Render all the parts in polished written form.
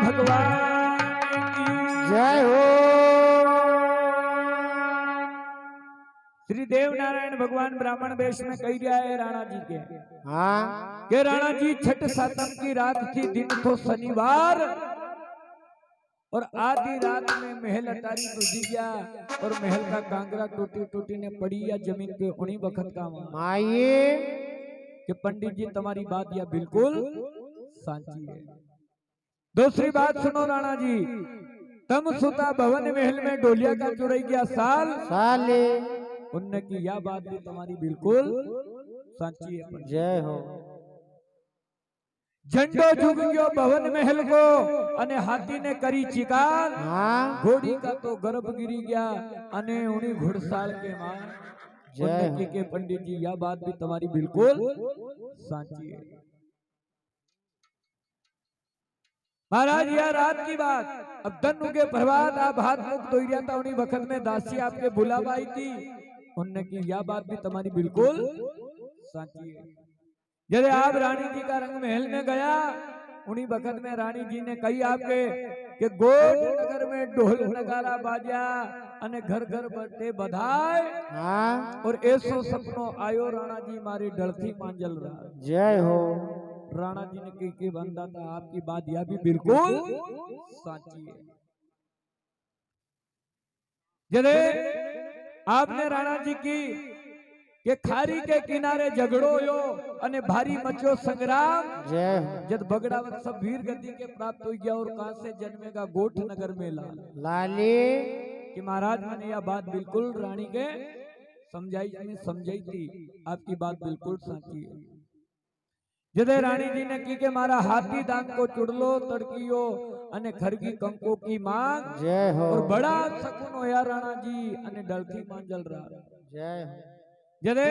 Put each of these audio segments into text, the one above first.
भगवान की जय हो। श्री देव नारायण भगवान ब्राह्मण वेश में कही गया है राणा जी के हाँ कि राणा जी छठ सातम की रात थी, दिन तो शनिवार, और आधी रात में महल अटारी टूट गया और महल का कांगरा टूटी टूटी ने पड़ी या जमीन पे उन्हीं वक्त का माये कि पंडित जी तुम्हारी बात यह बिल्कुल साची है। दूसरी बात सुनो राणा जी, तम सुता भवन महल में डोलिया का चुराई गया साल साले उनने की यह बात भी तुम्हारी बिल्कुल साची है। जय हो। झंडो झुक गयो भवन महल को अने हाथी ने करी चिकार, हाँ घोड़ी का तो गर्भ गिरी गया अने उन्हीं घुड़साल के मां जय उनने के पंडित जी यह बात भी तुम्हारी बिल्कुल साची है। महाराज यह रात की बात, अब धनु के प्रभात आप हाथ मुख धो रहा था, उन्हीं वक्त में दासी आपके बुलावा आई थी, उनने की यह बात भी तुम्हारी बिल्कुल साची है। जब आप रानी जी का रंग महल में गया, उन्हीं वक्त में रानी जी ने कही आपके कि गोड नगर में ढोल नगारा बाजा अने घर घर बटे बधाई, हाँ और ऐसो सपनो आयो राणा जी मारी डलथी मांजल रहा। जय हो। राणा जी ने कही बंदा था आपकी बात यह भी बिल्कुल साची है। जरे आपने राणा जी की के खारी के किनारे झगड़ो यो अने भारी मचो संग्राम, जय हो। जब बगड़ावत सब वीर गति के प्राप्त हो गया और कहां से जन्मेगा गोठ नगर में लाल लाले कि महाराज मैंने यह बात बिल्कुल रानी के समझाई थी, आपकी बात बिल्कुल साची है। जदे रानी जी ने की के मारा हाथी दांत को चुड़लो तड़कियो अने खरगी कंको की मांग, जय हो। और बड़ा सकुन होया राणा जी अने डलथी मांजल रहा। जय हो। जदे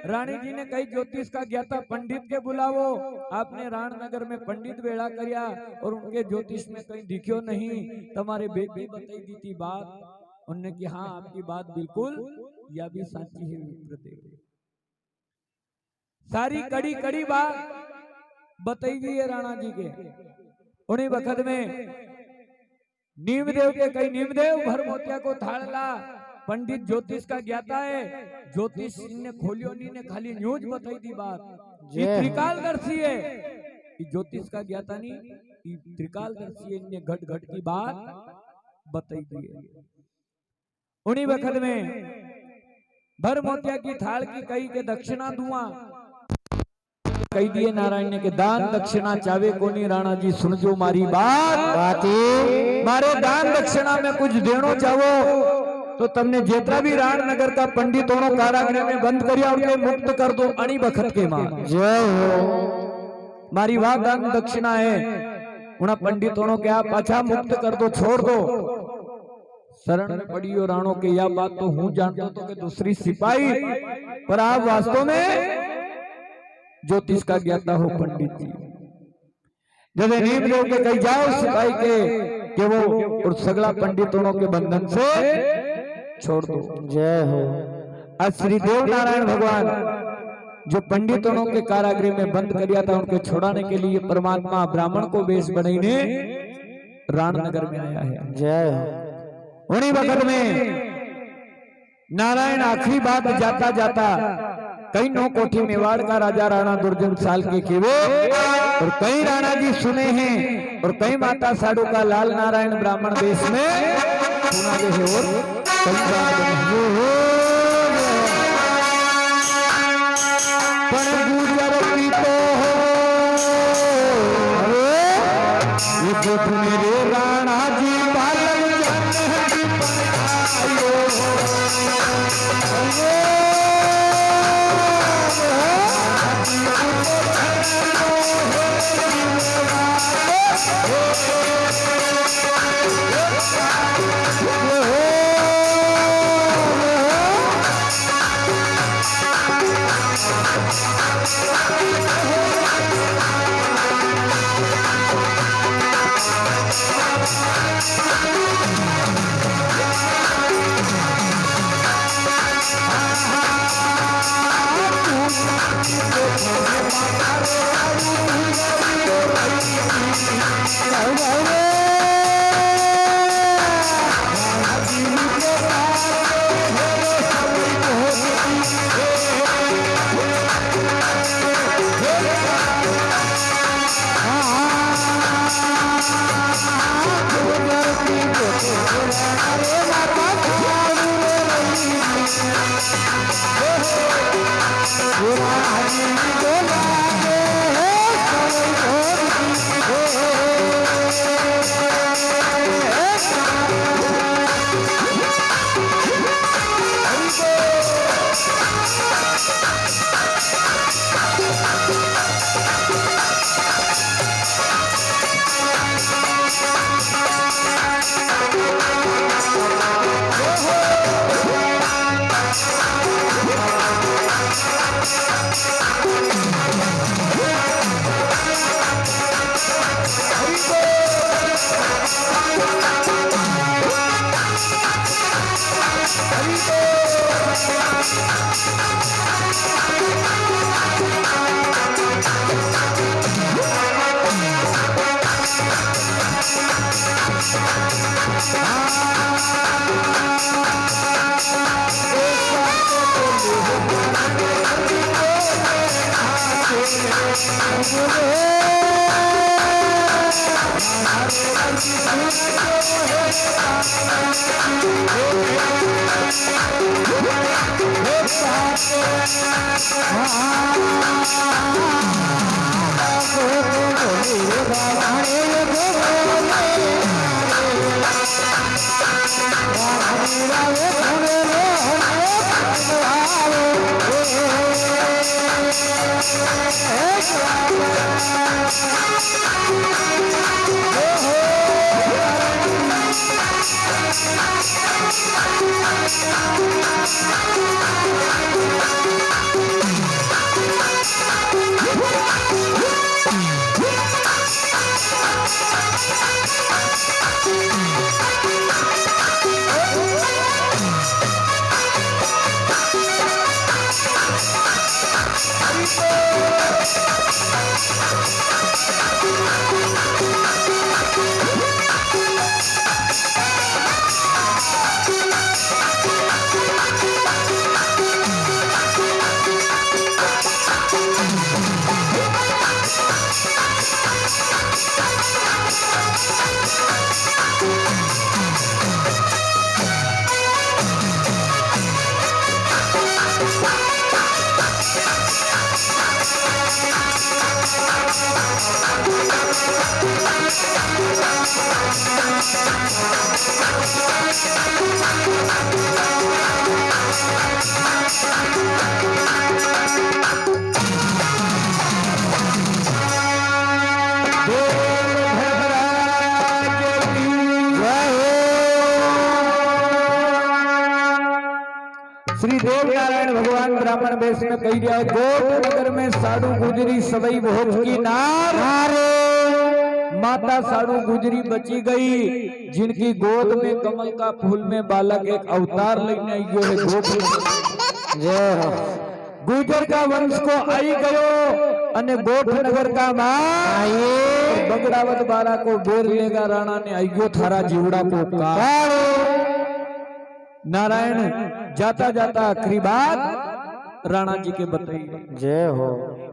रानी जी ने कई ज्योतिष का ज्ञाता पंडित के बुलावो, आपने राणनगर में पंडित बेड़ा करया और उनके ज्योतिष में कहीं दिखियो नहीं, तुम्हारे बेटी बताई दी थी बात, उनने की हाँ आपकी बात बिल्कुल यह भी साची है। विप्रदेव सारी कड़ी कड़ी बात बताई हुई है राणा जी के। उन्हीं वक्त में नीमदेव के कई नीमदेव भर मोतिया को थाड़ला, पंडित ज्योतिष का ज्ञाता है, ज्योतिष ने खोलियो नहीं ने खाली न्यूज बताई दी बात। ये त्रिकालदर्शी है, ये ज्योतिष का ज्ञाता नहीं, ये त्रिकालदर्शी है, ने घट घट की बात बताई दी है। उन्हीं वक्त में भर मोतिया की थाल की कई के दक्षिणा दुआ कही दिए नारायण ने के दान दक्षिणा चावे कोनी, राणा जी सुनजो मारी बात, मारे दान दक्षिणा में कुछ देनो चाहो तो तुमने जेतरा भी राणनगर का पंडित होनो कारागृह में बंद करिया उनके मुक्त कर दो अणी बखत के मां। जय हो। मारी बात दान दक्षिणा है, उन पंडित होनो के आप अच्छा मुक्त कर दो, छोड़ दो। शरण में पड़ियो राणो के यह बात तो हूं जानता तो कि दूसरी सिपाही, पर आप वास्तव में ज्योतिष का ज्ञाता हो पंडित जी। जब नीमदेव के कही जाओ सिपाही के वो और सगला पंडितों के बंधन से छोड़ दो। जय हो। आज श्री देव नारायण भगवान जो पंडितों के कारागृह में बंद किया था, उनके छोड़ाने के लिए परमात्मा ब्राह्मण को वेश बनाईने राणनगर में आया है। जय हो। उन्हीं वक्त में नारायण आखिरी बात जाता जाता कई नौ कोठी मेवाड़ का राजा राणा दुर्जन साल के केवे और कई राणा जी सुने हैं, और कई माता साधु का लाल नारायण ब्राह्मण देश में सुना गए हैं, और कई बात पण गुजर पीतो हो मेरे राणा जी पालन जय हो। श्री देव नारायण भगवान ब्राह्मण वेश में कही दिया गोप नगर में साधु गुजरी सवई भोज की नार माता साधु गुजरी बची गई जिनकी गोद में कमल का फूल में बालक एक अवतार लेने आई है गोप गुजर का वंश को आई गयो अने गोप नगर का मां बगड़ावत बारा को बेर लेगा राणा ने आइयो थारा जीवड़ा को का नारायण जाता जाता आखिरी बात राणा जी के बताइए जय हो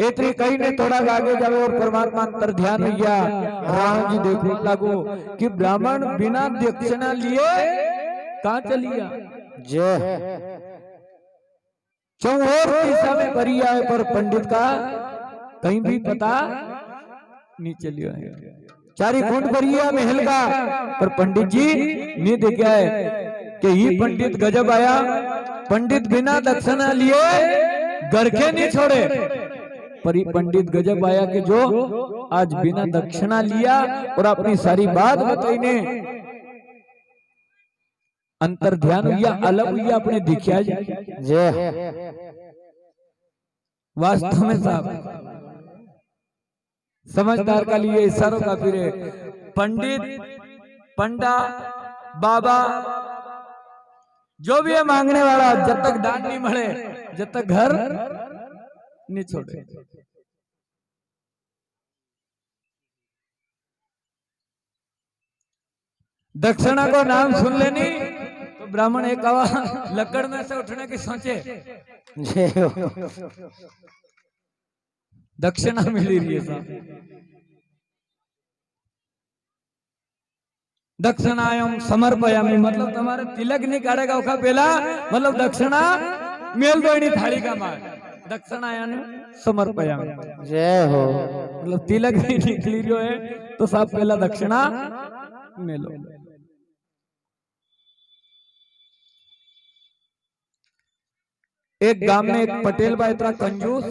एतरी कहीं ने थोड़ा आगे जाओ और परमात्मा अंतर ध्यान लिया राणा जी देखने लगो कि ब्राह्मण बिना दक्षिणा लिए कहां चलिया जय चौहर दिशा में परिया है पर पंडित का कहीं भी पता नहीं चलिया है चारी खूंट परिया महल का पर पंडित जी नहीं देखा है कि ये पंडित गजब आया पंडित बिना दक्षिणा लिए गरखे नहीं छोड़े पर ये पंडित गजब आया कि जो आज बिना दक्षिणा लिया और अपनी सारी बात बताई ने अंतर ध्यान हुआ अलग हुआ अपने दिखा जय वास्तव में साहब समझदार का लिए इशारों का फिरे पंडित पंडा बाबा जो भी है मांगने वाला जब तक दान नहीं मिले जब तक घर नहीं छोड़े दक्षिणा को नाम सुन लेनी तो ब्राह्मण एक कवा लकड़ में से उठने की सोचे दक्षिणा मिली रही है साहब दक्षिणायम समर्पयामी मतलब તમારે તિલક ની કાઢેગા ઓખા પેલા मतलब दक्षिणा मेल दोनी थाली का मार दक्षिणायन समर्पयामी जय हो मतलब तिलक नहीं निकली जो है तो सब पहला दक्षिणा मेलो। एक गांव में एक पटेल भाई इतना कंजूस